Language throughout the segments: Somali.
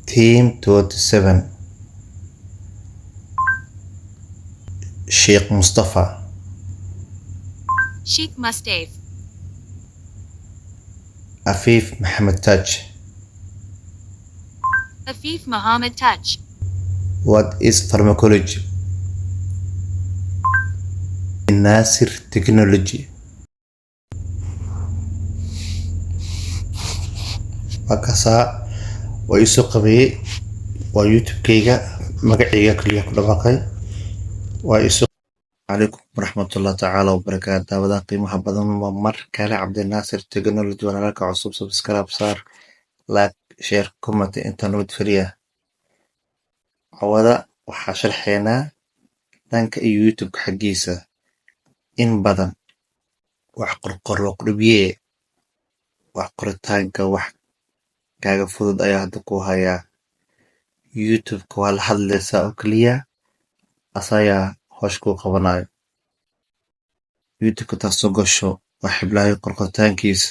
Team 27 Sheikh Mustafa Sheikh Mustaf. Afif Mohammed Taj. Afif Muhammad Touch. What is pharmacology? Nasir Technology. Wakasa waa isu qabiyey waa youtube-kayga magacayga kaliya ku dhawaaqay waa isu calaykum waraxmatullahi tacaala wabarakaatu daawadaha qiimaha badan waa mar kale cabdinaasir technology walaalka cusub subscribe saar like share comment inta nabad fariya cawada waxaa sharxeynaa dhanka iyo youtube xaggiisa in badan wax qorqor qurbiye wax qoritaanka wax kaaga fudud ayaa hadda ku hayaa youtube-ka waa la hadlaysaa oo keliya asayaa hoosh kuu qabanayo youtube-ka taasoo gasho waa xiblaayo qorqortaankiisa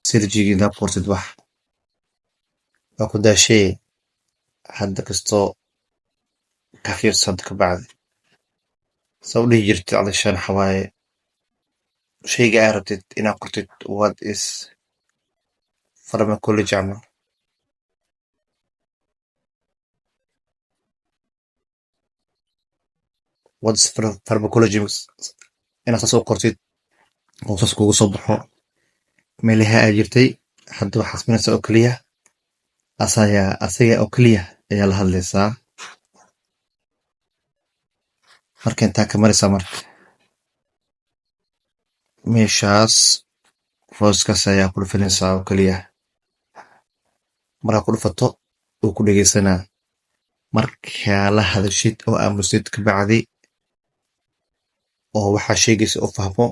sirjigiina qortid wax waa ku daashee hadda kastoo ka fiirsan ka bacdi soo dhihi jirtay calishaan xawaaye shayga aad rabtid inaad qortid what is pharmacology camal what is pharmacology inaad saas u qortid oo saas kugu soo baxo meelaha aad jirtay hadda waxaad sameynaysaa oo keliya asaga oo keliya ayaa la hadlaysaa marka intaa ka maraysaa marka meeshaas fooskaas ayaa ku dhufanaysaa oo keliya markaa ku dhufato uu ku dhegeysanaa markaa la hadashid oo aamusid ka bacdi oo waxaa sheegaysa u fahmo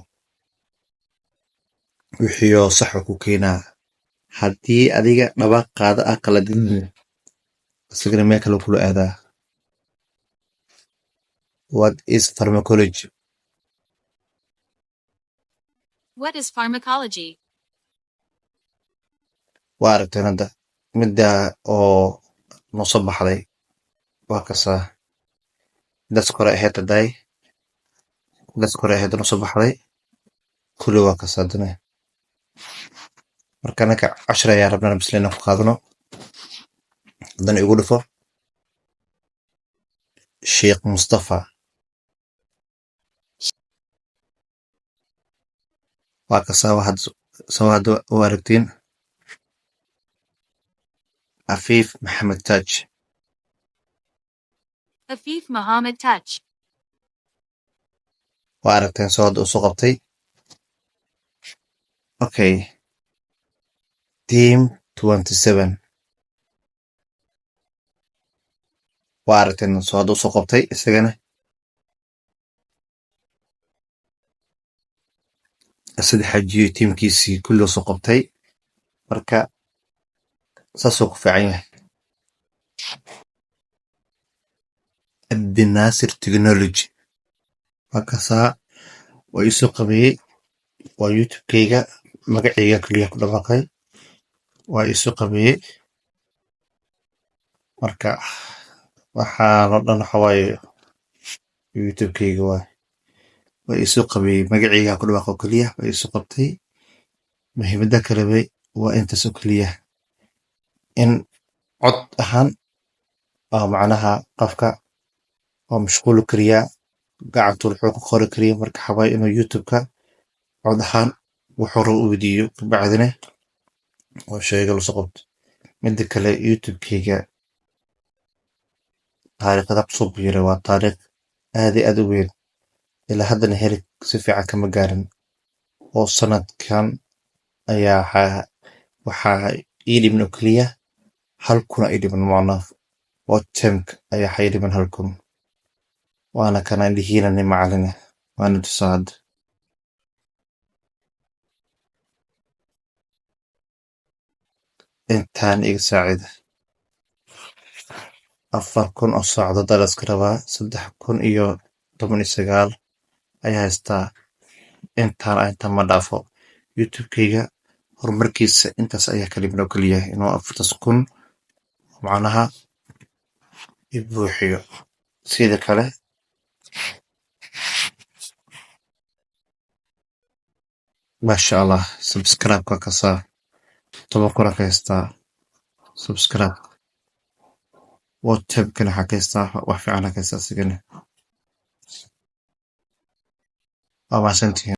wixiioo sax ku keenaa haddii adiga dhawaaqaada ah qaladin isagana meel kale kula aadaa what is pharmacology What is pharmacology? waa aragteen hadda midda oo noo soo baxday waa kasaa midaas kore ahayd haday midaas kore ahayd noo soo baxday kulli waa kasaa dane marka anaka 10 ayaa rabnaa bisleyna ku qaadano haddana igu dhufo Sheikh Mustafa waa kasaa soo hadda u aragtiin Afif Mohammed Taj Afif Muhammad Touch. waa aragteen soo hadda u soo qabtay okay team 27 waa aragteen soo hadda u soo qabtay isagana saddex xajiyo tiimkiisii kulli soo qabtay marka saasoo ku fiican yahay Abdinaasir Technology waa kasaa waa iisoo qabeeyey waa youtube-kayga magacayga kaliya ku dhawaaqay waa iisoo qabeeyey marka waxaan oo dhan waxa waaye youtube-kayga waa iisoo qabeeyey magacayga ku dhawaaqo kaliya waa iisoo qabtay muhiimada kalebe waa intaas oo keliya in cod ahaan oo macnaha qofka oo mashquul kariya gacantu wuxuu ku qori kariya marka xawaay inuu youtube-ka cod ahaan wuxuu rabo u weydiiyo ka bacdina oo sheega la soo qabto midda kale youtube-kayga taariikhda cusub yiri waa taariikh aad iyo aad u weyn ilaa haddana herig si fiican kama gaarin oo sanadkan ayaa waxaa ii dhiman oo keliya 1,000 ii dhiman macnaha oo temk ayaa ii dhiman 1,000 waana kana indhihiina ni macalina waana tusaad intaan iga saacida 4,000 oo saacadood ayaa la iska rabaa 3,019 ayaa haystaa intaan ma dhaafo youtube-kayga horumarkiisa intaas ayaa ka dhiman oo keliya inuu 4,000 macnaha i buuxiyo. Sida kale maasha allah subscribe-ka ka saar 10 kuna ka haystaa subscribe. WhatsApp-kana waxaa ka haystaa wax fiican ka haystaa asigana. Waa mahadsantihiin.